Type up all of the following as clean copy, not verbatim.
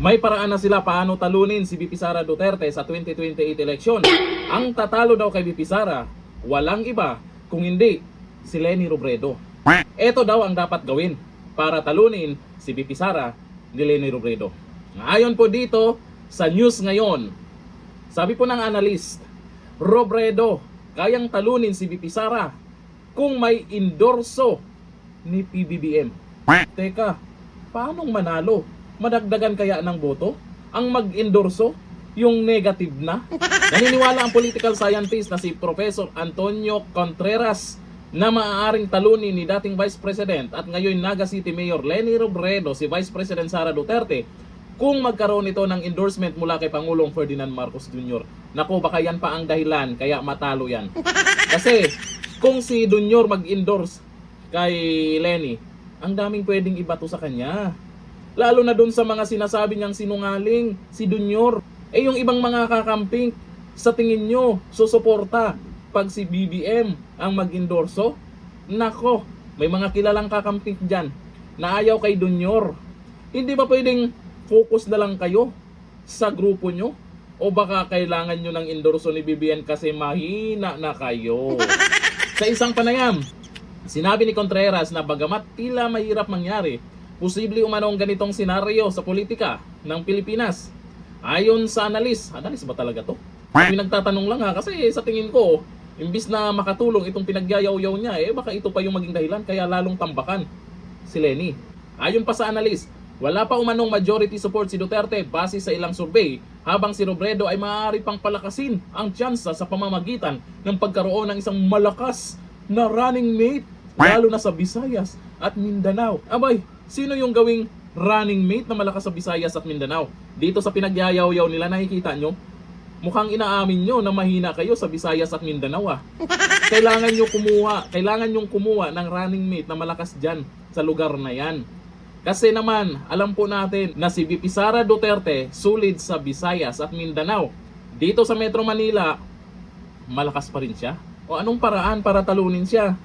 May paraan na sila paano talunin si VP Sara Duterte sa 2028 election. Ang tatalo daw kay VP Sara, walang iba kung hindi si Leni Robredo. Ito daw ang dapat gawin para talunin si VP Sara ni Leni Robredo. Ayon po dito sa news ngayon, sabi po ng analyst, Robredo kayang talunin si VP Sara kung may endorso ni PBBM. Teka, paano manalo? Madagdagan kaya ng boto? Ang mag-endorso? Yung negative na? Naniniwala ang political scientist na si Professor Antonio Contreras na maaaring talunin ni dating Vice President at ngayon Naga City Mayor Leni Robredo si Vice President Sara Duterte kung magkaroon ito ng endorsement mula kay Pangulong Ferdinand Marcos Jr. Naku, baka yan pa ang dahilan kaya matalo yan. Kasi kung si Jr. mag-endorse kay Leni, ang daming pwedeng ibato sa kanya. Lalo na dun sa mga sinasabi niyang sinungaling, si Jr. Eh yung ibang mga kakamping, sa tingin nyo, susuporta pag si BBM ang mag-endorso? Nako, may mga kilalang kakamping dyan na ayaw kay Jr. Hindi ba pwedeng focus na lang kayo sa grupo nyo? O baka kailangan nyo ng endorso ni BBM kasi mahina na kayo? Sa isang panayam, sinabi ni Contreras na bagamat tila mahirap mangyari, posible umanong ganitong senaryo sa politika ng Pilipinas. Ayon sa analis ba talaga to? Kami nagtatanong lang ha, kasi sa tingin ko, imbis na makatulong itong pinagyayaw-yaw niya, baka ito pa yung maging dahilan kaya lalong tambakan si Leni. Ayon pa sa analis, wala pa umanong majority support si Duterte base sa ilang survey, habang si Robredo ay maaari pang palakasin ang tsansa sa pamamagitan ng pagkaroon ng isang malakas na running mate, lalo na sa Visayas at Mindanao. Abay, sino yung gawing running mate na malakas sa Visayas at Mindanao? Dito sa pinagyayaw-yaw nila, nakikita nyo, mukhang inaamin nyo na mahina kayo sa Visayas at Mindanao Kailangan nyong kumuha ng running mate na malakas dyan sa lugar na yan. Kasi naman, alam po natin na si VP Sara Duterte sulit sa Visayas at Mindanao. Dito sa Metro Manila, malakas pa rin siya. O anong paraan para talunin siya?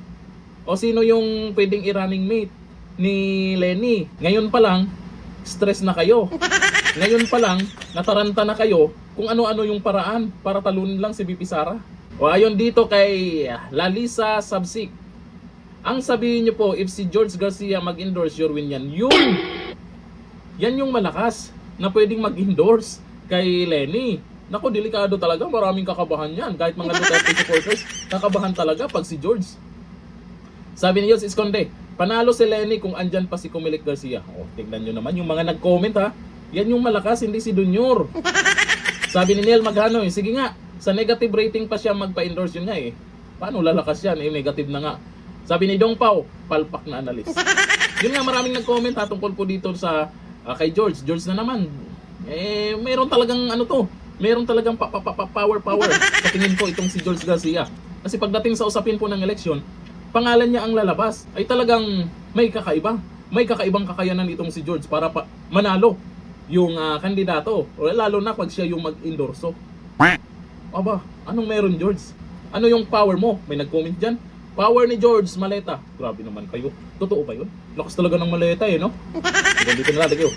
O sino yung pwedeng i-running mate ni Leni? Ngayon pa lang, stress na kayo. Ngayon pa lang, nataranta na kayo kung ano-ano yung paraan para talunin lang si VP Sara. O ayon dito kay Lalisa Sabsik, ang sabihin nyo po, if si George Garcia mag-endorse, your win yan. Yan yung malakas na pwedeng mag-endorse kay Leni. Naku, delikado talaga. Maraming kakabahan yan. Kahit mga Duterte supporters, kakabahan talaga pag si George. Sabi ni Yos Esconde, panalo si Leni kung andyan pa si Comelec Garcia. O, tignan nyo naman yung mga nag-comment ha. Yan yung malakas, hindi si Jr. Sabi ni Neil Maghanoy, sige nga, sa negative rating pa siya magpa-endorse, yun nga Paano lalakas yan? Negative na nga. Sabi ni Dong Pao, palpak na analyst. Yun nga, maraming nag-comment tungkol po dito sa kay George. George na naman. Meron talagang meron talagang power. Sa tingin ko itong si George Garcia. Kasi pagdating sa usapin po ng eleksyon, pangalan niya ang lalabas. Ay talagang may kakaiba. May kakaibang kakayanan itong si George para manalo yung kandidato. O lalo na pag siya yung mag-endorso. Aba, anong meron George? Ano yung power mo? May nag-comment dyan. Power ni George Maleta. Grabe naman kayo. Totoo ba yun? Lakas talaga ng maleta no? Dito na lang kayo.